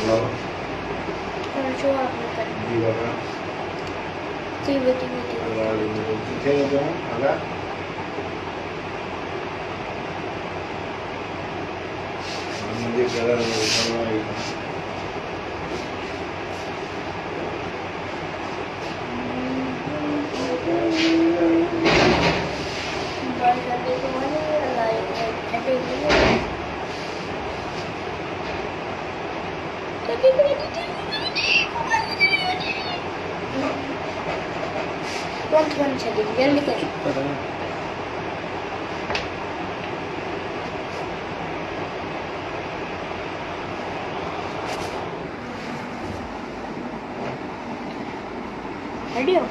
Lawa. Joa bukan. Jiwa kan. Tiba-tiba. Kalau kita itu agak nanti jalan lagi. Bahasa itu mana lain ada ini. Tapi tuan jadi biar dikit. Radio.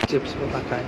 Chips mo pakain.